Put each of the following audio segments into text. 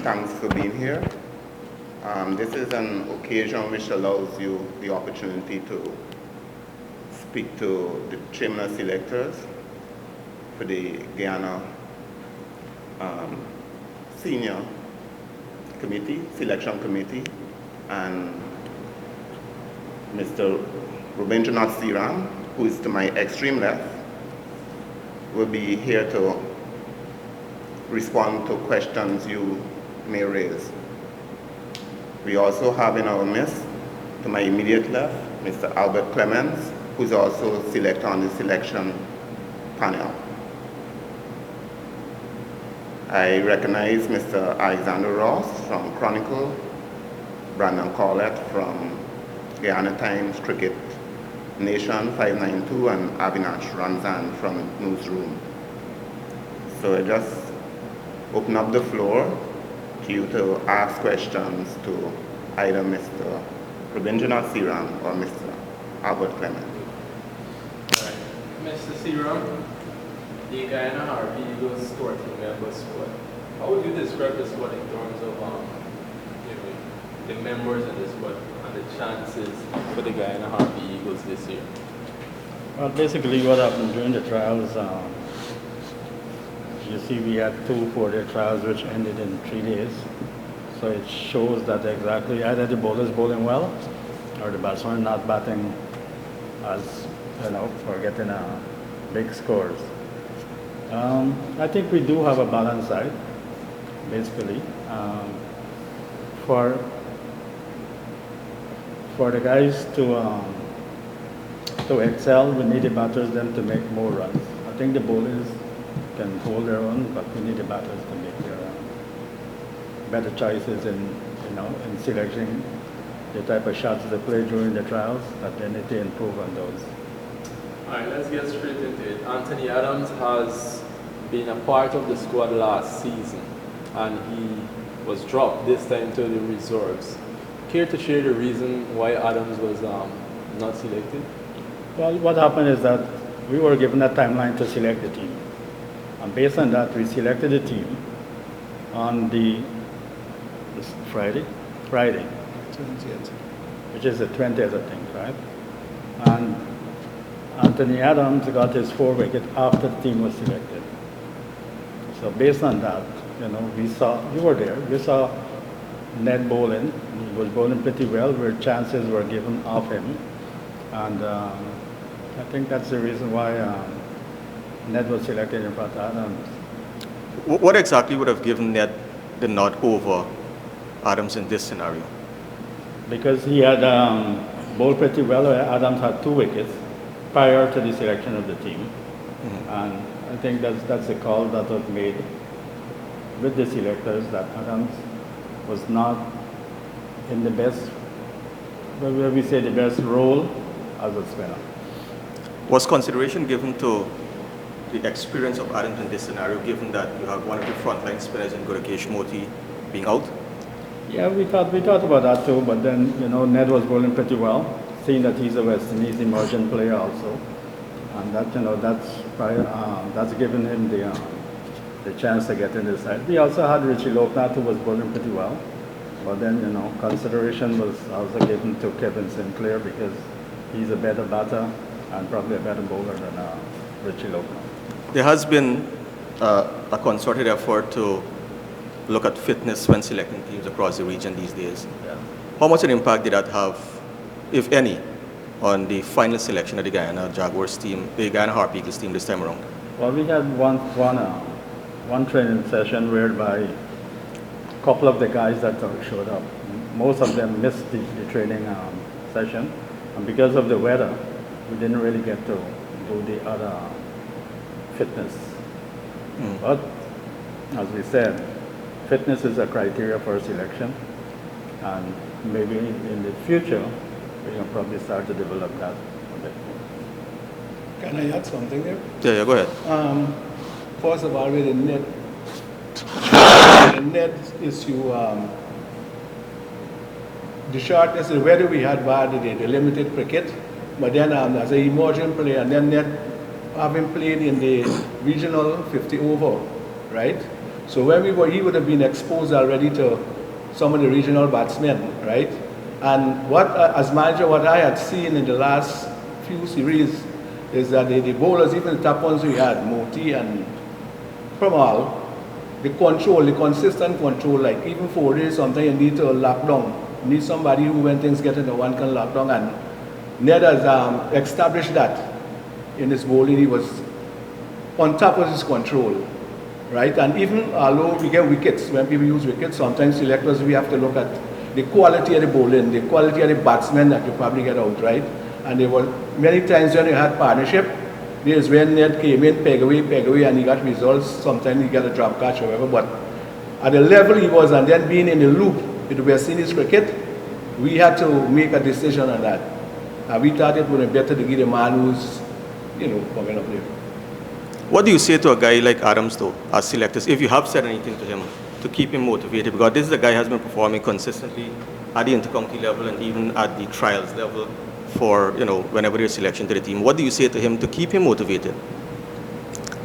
thanks for being here. This is an occasion which allows you the opportunity to speak to the chairman of selectors for the Guyana senior committee, selection committee, and Mr. Ravindranauth Seeram, who is to my extreme left, will be here to respond to questions you may raise. We also have in our midst, to my immediate left, Mr. Clements, who is also selector on the selection panel. I recognize Mr. Alexander Ross from Chronicle, Brandon Collett from Guyana Times, Cricket Nation 592, and Avinash Ramzan from Newsroom. So I just open up the floor to you to ask questions to either Mr. Ravindranauth Seeram or Mr. Albert Clement. All right. Mr. Seeram, the Guyana Harpy Eagles Four-Day member squad. How would you describe the squad in terms of the members in the squad and the chances for the Guyana Harpy Eagles this year? Well, basically what happened during the trials, you see we had 2 4-day trials which ended in 3 days. So it shows that exactly either the bowlers bowling well or the batsmen not batting as, for getting big scores. I think we do have a balanced side, basically. For the guys to excel, we need the batters then to make more runs. I think the bowlers can hold their own, but we need the batters to make their better choices in selecting the type of shots they play during the trials, that they need to improve on those. All right, let's get straight into it. Anthony Adams has been a part of the squad last season, and he was dropped this time to the reserves. Care to share the reason why Adams was not selected? Well, what happened is that we were given a timeline to select the team. And based on that, we selected the team on Friday, which is the 20th, I think, right? And Anthony Adams got his 4 wicket after the team was selected. So based on that, you were there, we saw Ned bowling. He was bowling pretty well, where chances were given off him. And I think that's the reason why Ned was selected in front of Adams. What exactly would have given Ned the nod over Adams in this scenario? Because he had bowled pretty well. Adams had 2 wickets prior to the selection of the team. Mm-hmm. And I think that's the call that was made with the selectors, that Adams was not in the best, where we say the best role as a spinner. Was consideration given to the experience of Adams in this scenario, given that you have one of the frontline spinners in Gudakesh Moti being out? Yeah, we thought about that too, but then Ned was bowling pretty well, seeing that he's a West Indies emerging player also, and that that's given him the chance to get in the side. We also had Richie Loknath, who was bowling pretty well, but then consideration was also given to Kevin Sinclair because he's a better batter and probably a better bowler than Richie Loknath. There has been a concerted effort to look at fitness when selecting teams across the region these days. Yeah. How much an impact did that have, if any, on the final selection of the Guyana Jaguars team, the Guyana Harpy Eagles team this time around? Well, we had one training session whereby a couple of the guys that showed up, most of them missed the training session, and because of the weather, we didn't really get to do the other fitness. But as we said, fitness is a criteria for selection, and maybe in the future we can probably start to develop that a bit more. Can I add something there? Yeah, go ahead. First of all, with the net issue, the shortness, the weather we had bad today, the limited cricket, but then as an emerging player, and then Ned having played in the regional 50 over, right? So when he would have been exposed already to some of the regional batsmen, right? And as manager, what I had seen in the last few series is that the bowlers, even the top ones we had, Moti and Pramal, the control, the consistent control, like even 4 days, sometimes you need to lock down. You need somebody who, when things get into one, can lock down. And Ned has established that in his bowling. He was on top of his control, right? And even although we get wickets, when people use wickets, sometimes selectors, we have to look at the quality of the bowling, the quality of the batsmen that you probably get out, right? And there were many times when you had partnership, there's when Ned came in, peg away, and he got results. Sometimes he got a drop catch or whatever. But at the level he was, and then being in the loop with West Indies cricket, we had to make a decision on that. And we thought it would be better to give the man who's, coming up there. What do you say to a guy like Adams, though, as selectors, if you have said anything to him to keep him motivated? Because this is a guy who has been performing consistently at the intercounty level and even at the trials level for, whenever there's selection to the team. What do you say to him to keep him motivated?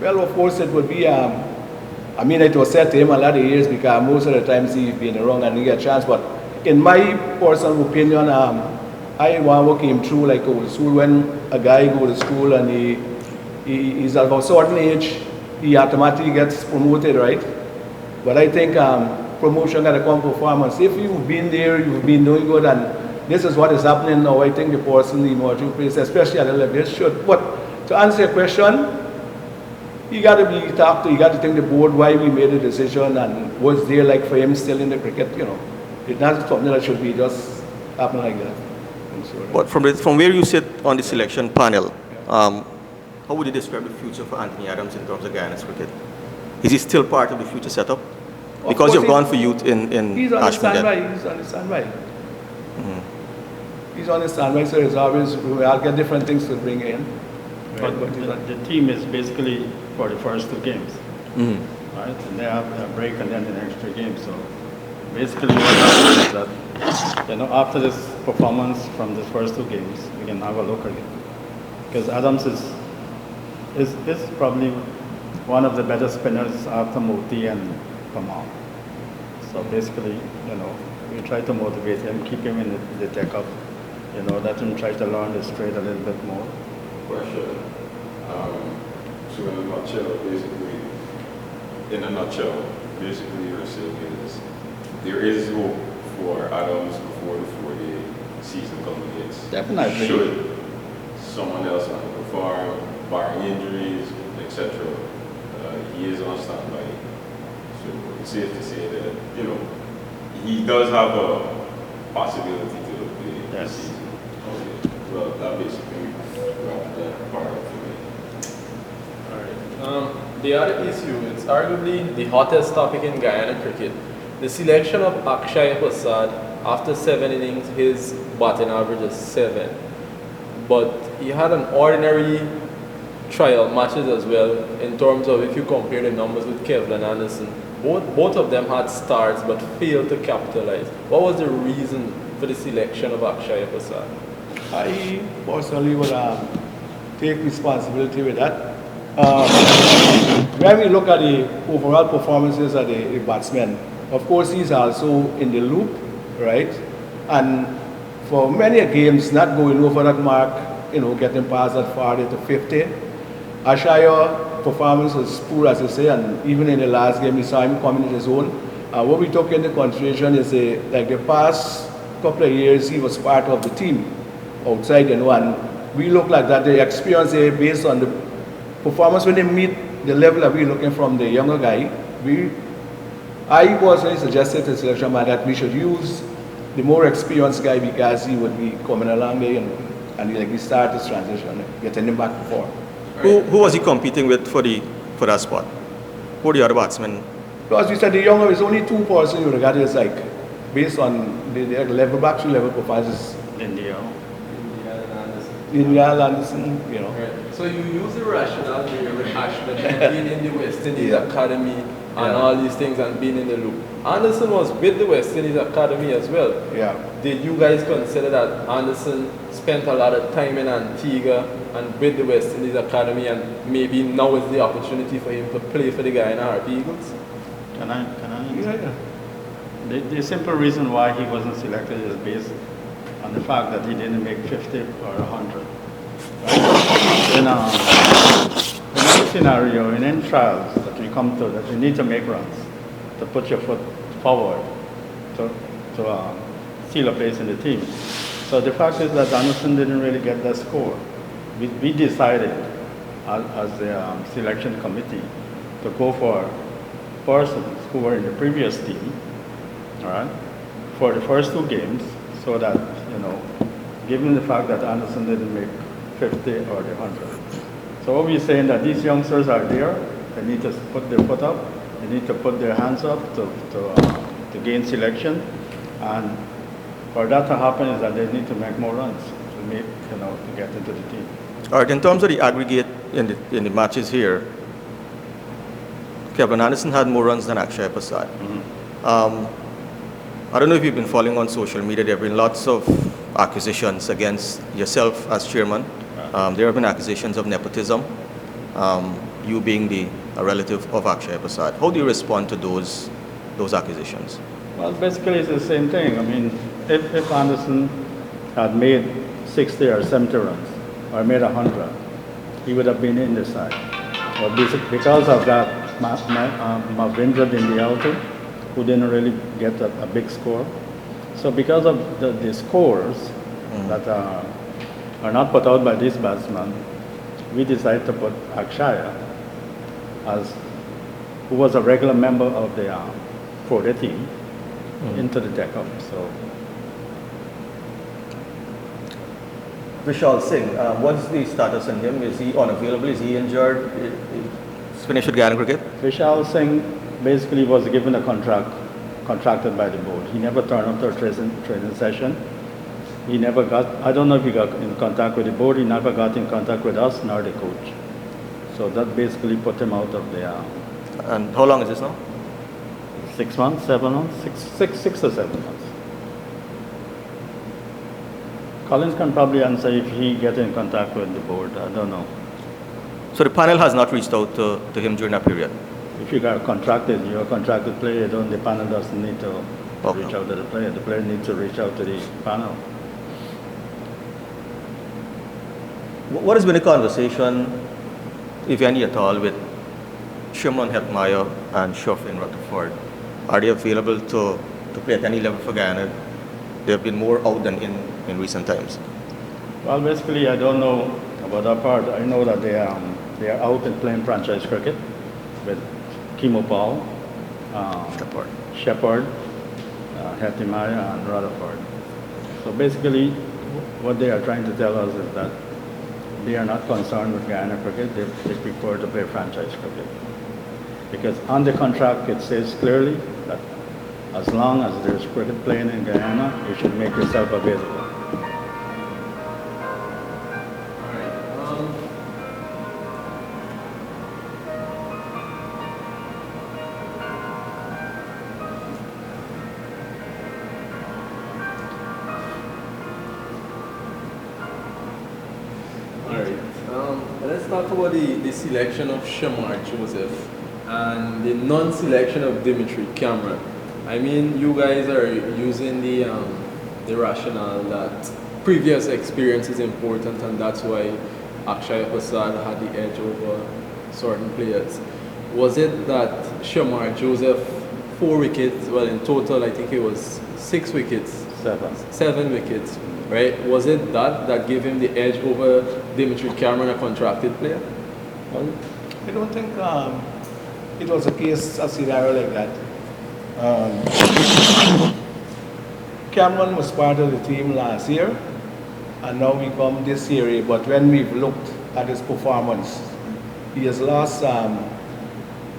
Well, of course, it would be, it was said to him a lot of years because most of the times he's been wrong and he get a chance. But in my personal opinion, I want to work him through like old school. When a guy goes to school and he's at a certain age, he automatically gets promoted, right? But I think promotion got to come performance. If you've been there, you've been doing good, and this is what is happening now, I think the person in emerging place, especially at the level, should. But to answer your question, you got to be talked to, you got to think the board why we made the decision and what's there like for him still in the cricket, It's not something that should be just happening like that. But from where you sit on the selection panel, how would you describe the future for Anthony Adams in terms of Guyana's cricket? Is he still part of the future setup? Because you've gone for youth in he's on Ashman. He's on the standby. He's on the standby, so it's always, I'll get different things to bring in. Right? But the team is basically for the first 2 games, right? And they have a break and then the next 3 games. So basically what happens is that, after this performance from the first 2 games, we can have a look again. Because Adams is probably one of the better spinners after Moti and Kamal. So basically, we try to motivate him, keep him in the deck-up, let him try to learn the straight a little bit more. Question. So in a nutshell, basically you're saying is there is hope for Adams before the 4-day season culminates. Definitely. Should someone else underperform, barring injuries, etc., he is on standby. So it's safe to say that, he does have a possibility to play this season. Okay. Well, that basically wraps that part up for me. Alright. The other issue, it's arguably the hottest topic in Guyana cricket. The selection of Akshay Prasad, after 7 innings, his batting average is 7. But he had an ordinary trial matches as well, in terms of if you compare the numbers with Kevlin Anderson. Both of them had starts but failed to capitalize. What was the reason for the selection of Akshay Prasad? I personally would take responsibility with that. When we look at the overall performances of the batsmen, of course he's also in the loop, right? And for many games, not going over that mark, getting past that 40 to 50, Ashaya performance was poor, as I say, and even in the last game, we saw him coming in his own. What we took into consideration is like the past couple of years, he was part of the team outside, and we look like that. The experience based on the performance when they meet the level that we're looking from the younger guy. I personally suggested to the selection man that we should use the more experienced guy because he would be coming along there, and he started this transition, getting him back to form. Who was he competing with for that spot? Who were the other batsmen? So as we said, the younger is only 2 persons you regard as based on the level, battery level performances. India and Anderson, Right. So you use the rationale here with Ashman and being in the West Indies Academy and all these things and being in the loop. Anderson was with the West Indies Academy as well. Yeah. Did you guys consider that Anderson spent a lot of time in Antigua and with the West Indies Academy, and maybe now is the opportunity for him to play for the Guyana Harpy Eagles? Can I Yeah, yeah. The simple reason why he wasn't selected is based on the fact that he didn't make 50 or 100. Right? In any scenario, in any trials that we come to, that you need to make runs to put your foot forward to seal a place in the team. So the fact is that Anderson didn't really get that score. We decided as the selection committee to go for persons who were in the previous team, all right, for the first 2 games, so that, given the fact that Anderson didn't make 50 or the 100. So what we're saying that these youngsters are there, they need to put their foot up, they need to put their hands up to gain selection, and for that to happen is that they need to make more runs to get into the team. All right, in terms of the aggregate in the matches here, Kevin Anderson had more runs than Akshay Prasad. I don't know if you've been following on social media. There have been lots of accusations against yourself as chairman. There have been accusations of nepotism, you being a relative of Akshay Prasad. How do you respond to those accusations? Well, basically it's the same thing. I mean, if Anderson had made 60 or 70 runs, or made 100, he would have been in the side. But because of that, Ravindranauth Dindialto, who didn't really get a big score. So because of the scores that are not put out by this batsman, we decided to put Akshaya, who was a regular member of the Four-Day team, into the deck-up. So. Vishal Singh, what's the status on him? Is he unavailable? Is he injured? He's finished with Guyana cricket? Vishal Singh basically was given a contracted by the board. He never turned up to a training session. He never got, I don't know if he got in contact with the board, he never got in contact with us nor the coach. So that basically put him out of the... And how long is this now? 6 months, 7 months, 6 or 7 months. Colin can probably answer if he gets in contact with the board. I don't know. So the panel has not reached out to him during that period? If you're a contracted player, the panel doesn't need to reach out to the player. The player needs to reach out to the panel. What has been the conversation, if any at all, with Shimron Hetmeyer and Shofin Rutherford? Are they available to play at any level for Guyana? They have been more out than in recent times. Well, basically, I don't know about that part. I know that they are out and playing franchise cricket with Kimo Paul, Shepard, Hetmeyer, and Rutherford. So basically, what they are trying to tell us is that they are not concerned with Guyana cricket. They prefer to play franchise cricket. Because on the contract, it says clearly that as long as there's cricket playing in Guyana, you should make yourself available. Let's talk about the selection of Shemar Joseph and the non-selection of Dimitri Cameron. I mean, you guys are using the rationale that previous experience is important, and that's why Akshay Prasad had the edge over certain players. Was it that Shemar Joseph 4 wickets, well in total I think it was 6 wickets? 7 wickets, right? Was it that gave him the edge over Dimitri Cameron, a contracted player? Well, I don't think it was a scenario like that. Cameron was part of the team last year, and now we come this year. But when we've looked at his performance, he has lost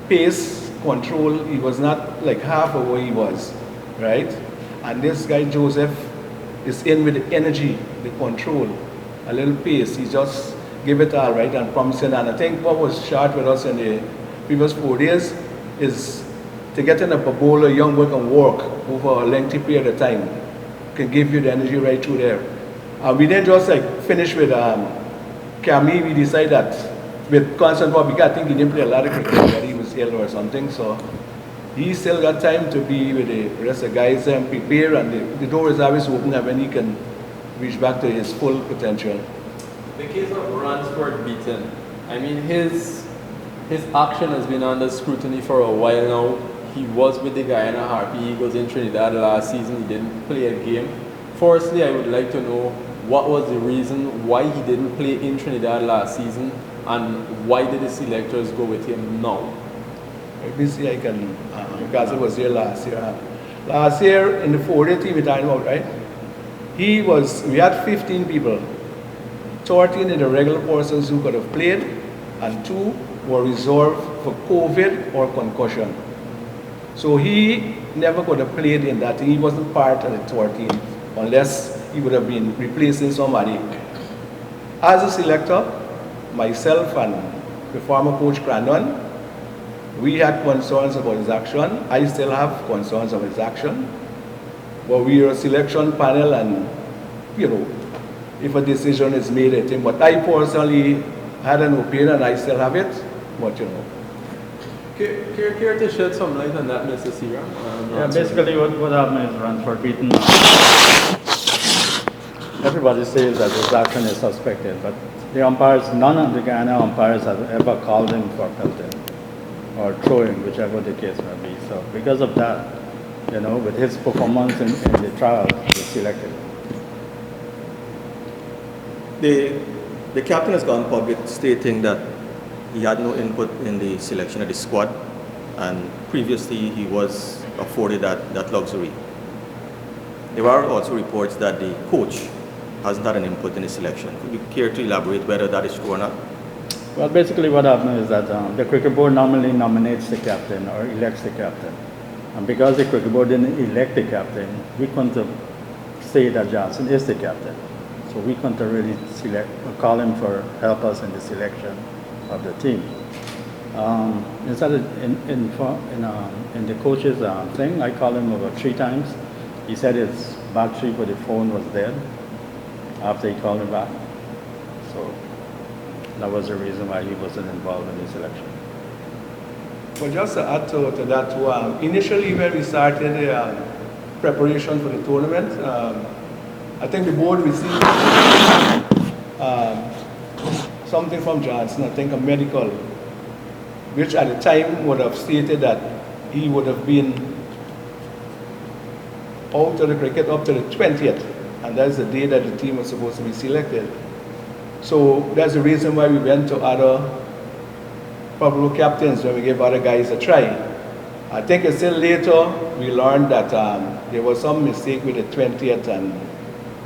pace, control. He was not like half of where he was, right? And this guy Joseph is in with the energy, the control, a little pace. He just give it all right and promising. And I think what was short with us in the previous 4 days is to get in a bowler, young boy can work over a lengthy period of time, can give you the energy right through there. We didn't just like finish with Cami. We decided that with constant work, I think he didn't play a lot of cricket, that he was ill or something. So he still got time to be with the rest of the guys and prepare, and the door is always open and when he can reach back to his full potential. The case of Ransford Beaton, I mean, his action has been under scrutiny for a while now. He was with the Guyana Harpy Eagles in Trinidad last season. He didn't play a game. Firstly, I would like to know what was the reason why he didn't play in Trinidad last season, and why did the selectors go with him now? Maybe see I can, because it was there last year. Last year in the 4-day team we talking about, right? We had 15 people. 13 in the regular persons who could have played, and 2 were reserved for COVID or concussion. So he never could have played in that. He wasn't part of the 13 unless he would have been replacing somebody. As a selector, myself and the former coach Brandon, we had concerns about his action. I still have concerns about his action. But we are a selection panel, and you know, if a decision is made, I think. But I personally had an opinion, I still have it. But you know. Care to shed some light on that, Mr. Seeram? Yeah, basically what happened is Ransford Beaton. Everybody says that his action is suspected, but the umpires, none of the Guyana umpires have ever called him for pelting or throwing, whichever the case may be. So because of that, you know, with his performance in the trial, he was selected. The captain has gone public stating that he had no input in the selection of the squad, and previously he was afforded that luxury. There are also reports that the coach hasn't had an input in the selection. Could you care to elaborate whether that is true or not? Well, basically what happened is that the cricket board normally nominates the captain or elects the captain. And because the cricket board didn't elect the captain, we couldn't say that Johnson is the captain. So we couldn't really select or call him for help us in the selection of the team. Instead in the coach's thing, I called him about 3 times. He said his battery for the phone was dead after he called me back. So that was the reason why he wasn't involved in the selection. Well, just to add to that, initially when we started the preparation for the tournament, I think the board received something from Johnson, I think a medical, which at the time would have stated that he would have been out of the cricket up to the 20th, and that's the day that the team was supposed to be selected. So that's the reason why we went to other probable captains when we gave other guys a try. I think it's still later we learned that there was some mistake with the 20th and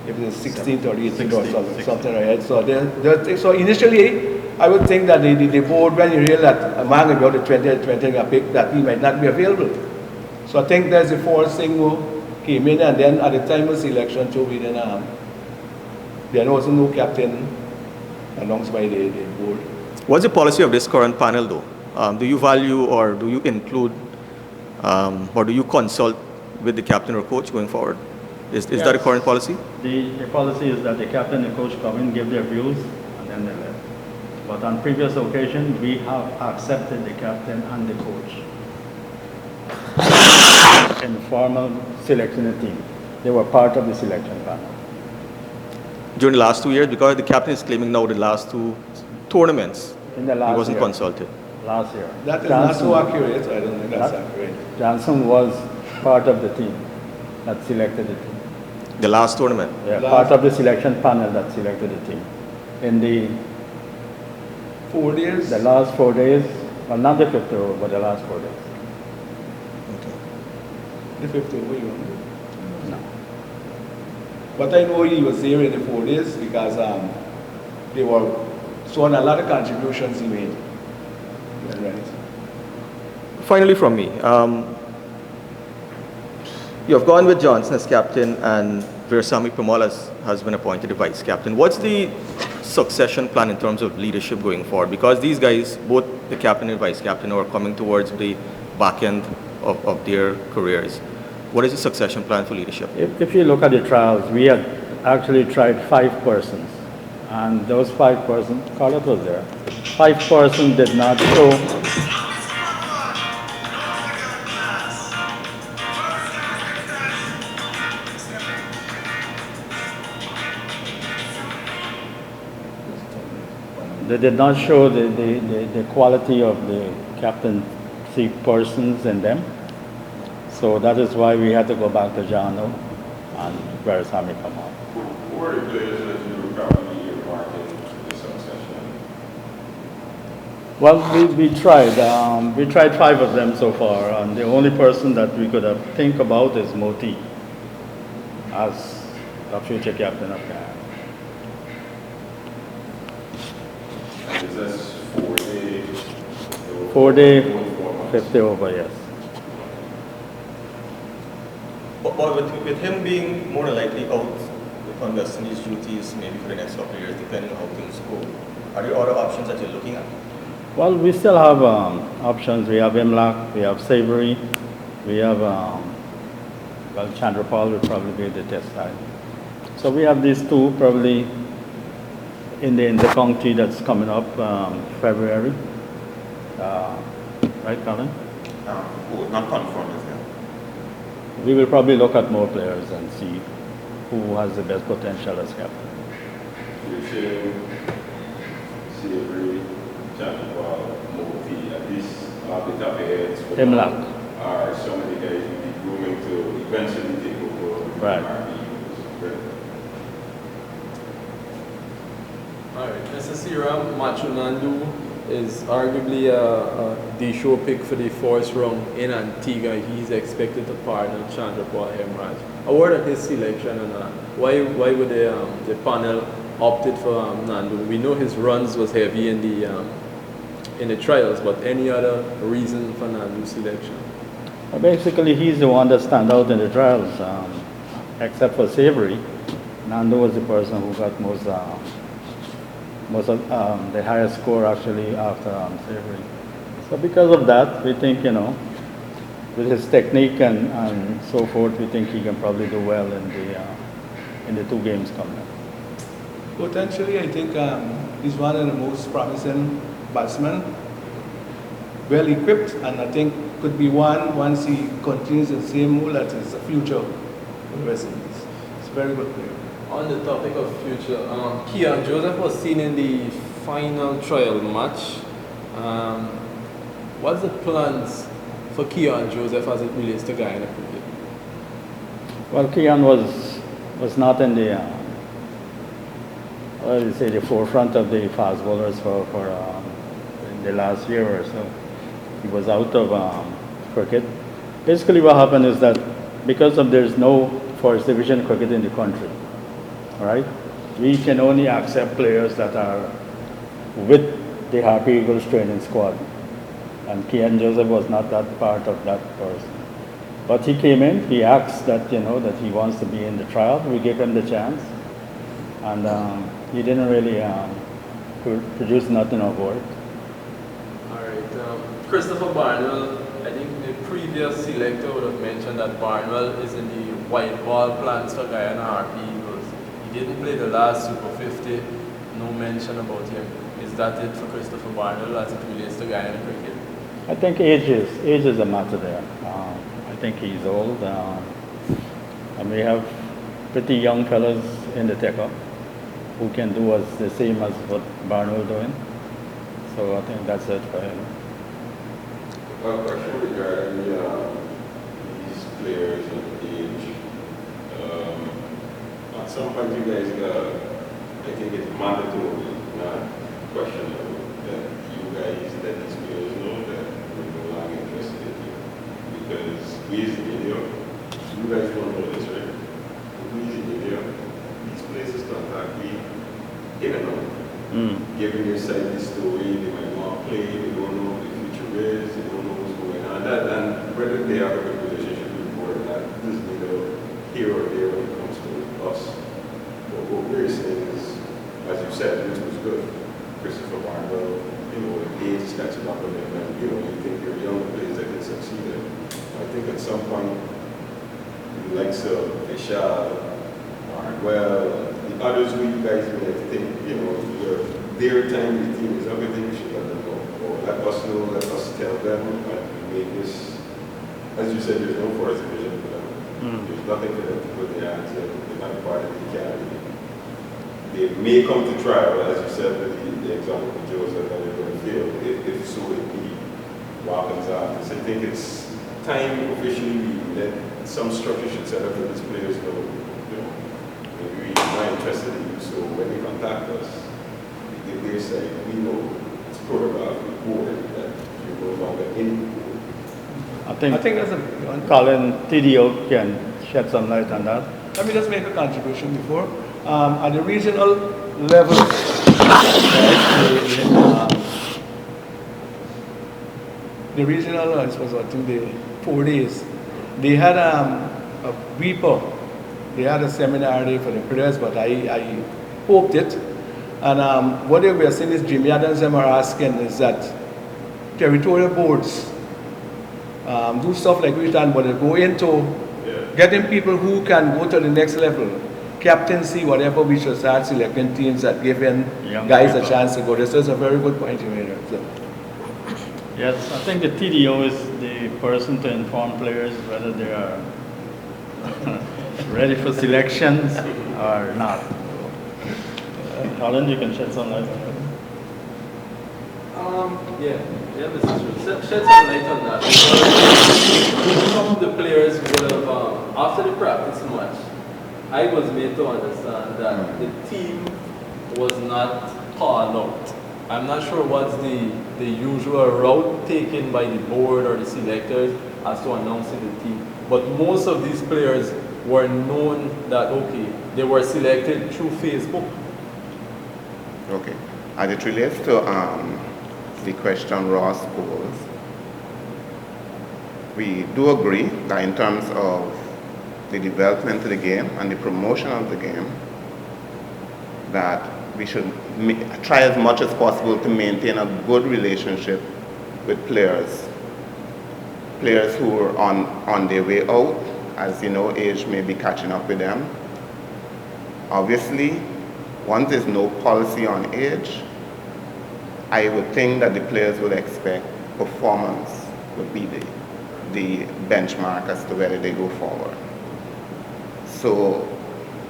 it was the 16th or 18th or something like that. So initially, I would think that the board, when you hear that a man about the 20th got picked, that he might not be available. So I think that's the first thing who came in, and then at the time of selection too, we didn't, there was no captain announced by the board. What's the policy of this current panel though? Do you value or do you include or do you consult with the captain or coach going forward? Is Yes. that the current policy? The policy is that the captain and coach come in, give their views, and then they left. But on previous occasion, we have accepted the captain and the coach in formal selection team. They were part of the selection panel. During the last 2 years, because the captain is claiming now the last 2 tournaments, In the last he wasn't year. consulted. Last year. That is not so accurate, I don't think that's accurate. Johnson was part of the team that selected the team. The last tournament. Yeah, part of the selection panel that selected the team. In the 4 days? the last 4 days, well, not the 5th row, but the last 4 days. The 15th, what you want? No. But I know he was there in the 4 days because they were showing a lot of contributions he made. Yeah, right. Finally from me, you have gone with Johnson as captain and Veersamy Pramalas has been appointed the vice captain. What's the succession plan in terms of leadership going forward? Because these guys, both the captain and vice captain, are coming towards the back end of their careers. What is the succession plan for leadership? If you look at the trials, we had actually tried 5 persons. And those 5 persons, Carlos was there, 5 persons did not show. they did not show the quality of the captaincy persons in them. So that is why we had to go back to Jano and Verisami come out. Who are the players that you were probably earmarking for this session? Well, we tried. We tried 5 of them so far, and the only person that we could have think about is Moti as a future captain of Guyana. Is this 4-day? 4-day, 50 over, yes. But with him being more than likely out on Destiny's duties maybe for the next couple of years, depending on how things go, are there other options that you're looking at? Well, we still have options. We have Imlak, we have Savory, we have, well, Chandrapal will probably be the test side. So we have these 2 probably in the intercounty that's coming up February. Right, Colin? Not confirmed as yet. We will probably look at more players and see who has the best potential as captain. Savory, Chandrapal, Moti, at least off the top of your heads. Imlak. Are some of the guys you'll be grooming to eventually take over Right. RP. All right, Mr. Seeram, Machu Nandu is arguably the show pick for the first round in Antigua. He's expected to partner Chandrapal Hemraj. A word on his selection and why would the panel opted for Nandu? We know his runs was heavy in the trials, but any other reason for Nandu's selection? Well, basically, he's the one that stand out in the trials, except for Savory. Nandu was the person who got most of the highest score actually after Savory. So because of that, we think, with his technique and so forth, we think he can probably do well in the 2 games coming up. Potentially, I think he's one of the most promising batsmen, well equipped, and I think could be one once he continues the same role that is a future for the West Indies. It's a very good player. On the topic of future, Kian Joseph was seen in the final trial match. What's the plans for Kian Joseph as it relates to Guyana cricket? Well, Kian was not in the the forefront of the fast bowlers for in the last year or so. He was out of cricket. Basically, what happened is that because there's no first division cricket in the country, all right, we can only accept players that are with the Harpy Eagles training squad. And Kian Joseph was not that part of that person. But he came in, he asked that, that he wants to be in the trial. We gave him the chance. And he didn't really produce nothing of work. All right. Christopher Barnwell, I think the previous selector would have mentioned that Barnwell is in the white ball plans for Guyana Harpy Eagles. He didn't play the last Super 50. No mention about him. Is that it for Christopher Barnwell as it relates to Guyana cricket? I think age is a matter there. I think he's old. And we have pretty young fellas in the take-up who can do the same as what Barnwell doing. So I think that's it for him. Question regarding these players and age. At some point, you guys, I think it's mandatory, not questionable, that you guys let these players know that we're no longer interested in you. Because we as the media, you guys don't know this, right? We as the media, these places contact me in and out. Giving your side the story, they might want to play, they don't know what the future is, they don't know what's going on. And whether they have a good relationship with the board or not, this is neither here or there when it comes to us. But what we're saying is, as you said, this was good. Christopher Barnwell, the age is catching up on them, and you think you're young players that can succeed. And I think at some point, the likes of Vishal, Barnwell, the others who you guys might think, their time with the team is everything, we should let them know. Or let us know, let us tell them, and make this, as you said, there's no forest division for them. There's nothing for them to put their hands in. They're not part of the academy. they may come to trial, as you said with the example of Joseph, and they're going to fail, if so it be. What happens after? So I think it's time officially that some structure should set up for these players know, maybe we're not interested in you, so when they contact us, if they say, we know it's photographed with board that you're no longer in the board. I think that's a Colin, TDO can shed some light on that. Let me just make a contribution before. At the regional level, right, the regional, I suppose, I think the 4 days, they had a weeper. They had a seminar there for the players, but I hoped it. And what they were saying is Jimmy Adams and are asking is that territorial boards do stuff like we've done, but they go into getting people who can go to the next level, captaincy, whatever, we should start selecting teams that give in guys a chance to go. This is a very good point you made. So. Yes, I think the TDO is the person to inform players whether they are ready for selections or not. Colin, you can shed some light on that. Yeah, this is true. Shed some light on that. Because some of the players would have, after the practice match, I was made to understand that the team was not called out. I'm not sure what's the usual route taken by the board or the selectors as to announcing the team. But most of these players were known that, okay, they were selected through Facebook. Okay. As it relates to the question Ross posed, we do agree that in terms of the development of the game and the promotion of the game, that we should try as much as possible to maintain a good relationship with players who are on their way out. As you know, age may be catching up with them. Obviously, once there's no policy on age, I would think that the players would expect performance would be the benchmark as to whether they go forward. So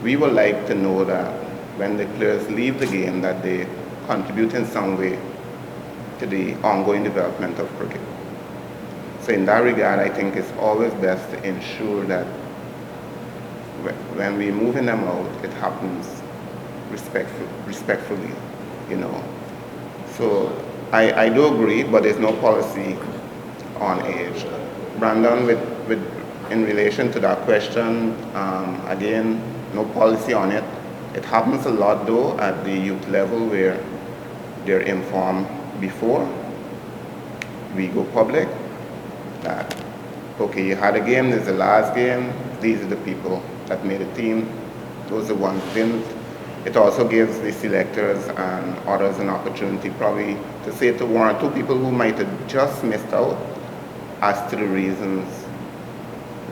we would like to know that when the players leave the game, that they contribute in some way to the ongoing development of cricket. So in that regard, I think it's always best to ensure that when we're moving them out, it happens respectfully, So I do agree, but there's no policy on age. Brandon, in relation to that question, again, no policy on it. It happens a lot though at the youth level where they're informed before we go public that, okay, you had a game, this is the last game, these are the people that made the team, those are the ones who didn't. It also gives the selectors and others an opportunity probably to say to one or two people who might have just missed out as to the reasons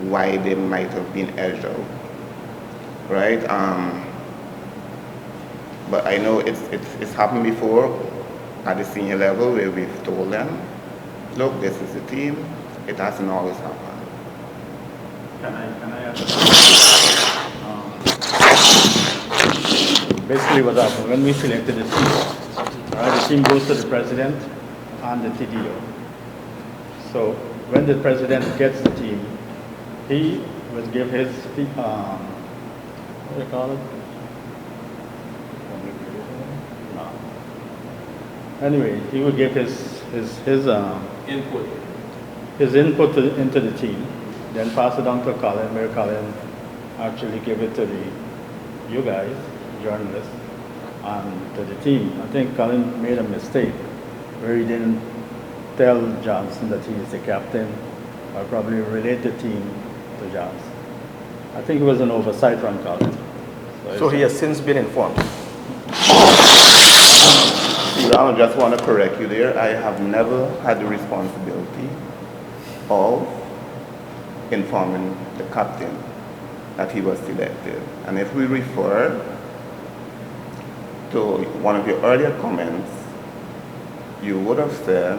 why they might have been edged out, right? But I know it's happened before at the senior level where we've told them, look, this is the team. It hasn't always happened. Can I add basically what happened when we selected the team, the team goes to the president and the TDO. So when the president gets the team, he will give his, what do you call it? No. Anyway, he will give his Input. Into the team, then pass it on to Colin, where Colin actually give it to you guys, journalists, and to the team. I think Colin made a mistake where he didn't tell Johnson that he is the captain, or probably relate the team to Johnson. I think it was an oversight from Colin. So he has since been informed. I just want to correct you there. I have never had the responsibility of informing the captain that he was selected. And if we refer to one of your earlier comments, you would have said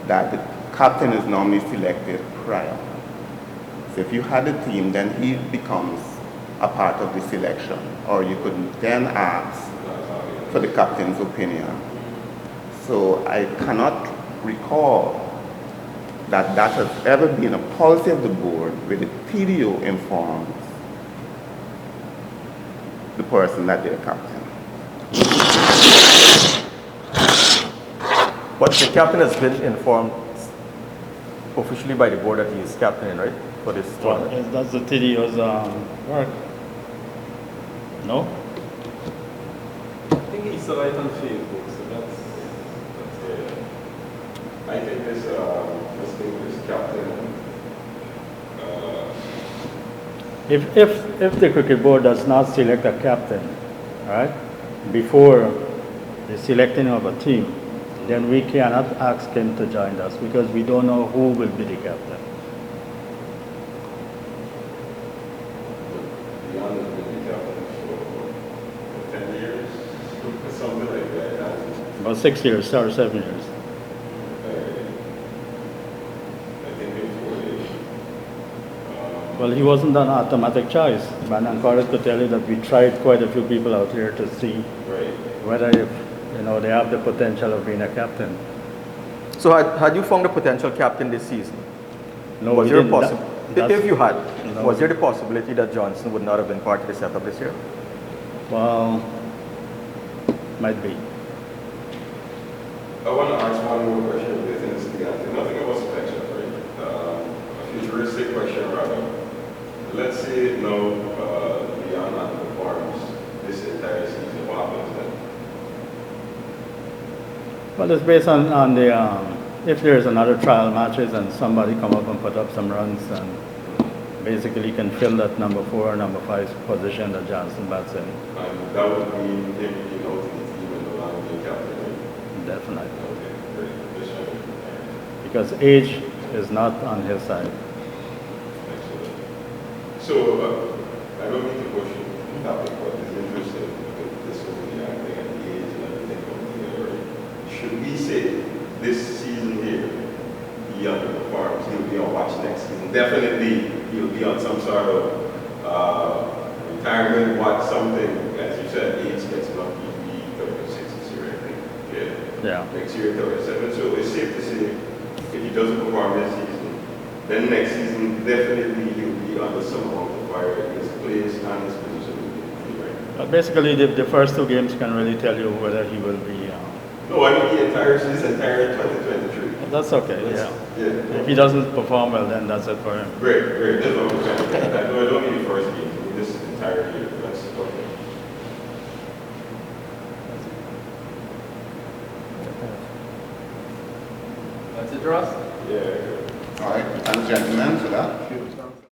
that the captain is normally selected prior. So if you had a team, then he becomes a part of the selection, or you could then ask for the captain's opinion. So I cannot recall that that has ever been a policy of the board where the TDO informs the person that they're captain. But the captain has been informed officially by the board that he is captain, right? For this tournament. Yes, that's the TDO's work. No? I think he saw it on Facebook, so that's Yeah. I think this distinguished captain, If the cricket board does not select a captain, all right, before the selecting of a team, then we cannot ask him to join us because we don't know who will be the captain. beyond has been the captain for 10 years, something like that. About 6 years or 7 years. I think before they, Well, he wasn't an automatic choice. Brandon Collins could tell you that we tried quite a few people out here to see right. whether if, they have the potential of being a captain. So had you found a potential captain this season? No, Was we there a didn't. possibility, if you had, No. was there the possibility that Johnson would not have been part of the setup this year? Well, might be. I want to ask one more question within this thing. Nothing about selection, right? A futuristic question rather. Let's say Guyana performs this entire season. What happens then? Well, it's based on the, if there's another trial matches and somebody come up and put up some runs and basically can fill that number 4 or number 5 position that Johnson bats in. And that would mean him being out in the team and no longer being captain, right? Definitely. Okay, great. Just checking. Because age is not on his side. Excellent. So, I don't mean to push the topic, but it's interesting with this whole young thing and the age and everything coming together. Should we say this season here, he underperforms, he'll be on watch next season? Definitely, he'll be on some sort of retirement watch, something, as you said, age gets enough, he'll be 36 this year, I think. Yeah. Next year, 37. So it's safe to say, if he doesn't perform this season, then next season, definitely he'll be under some amount of fire. His place and his position will be right. But basically, the first 2 games can really tell you whether he will be. No, I mean this entire 2023. That's okay. Yeah. Yeah. If he doesn't perform well, then that's it for him. Great. That's what I'm trying to get. I don't mean the first game. I mean this entire year. That's okay. That's it, Ross? Yeah. All right, thanks, gentlemen, for that.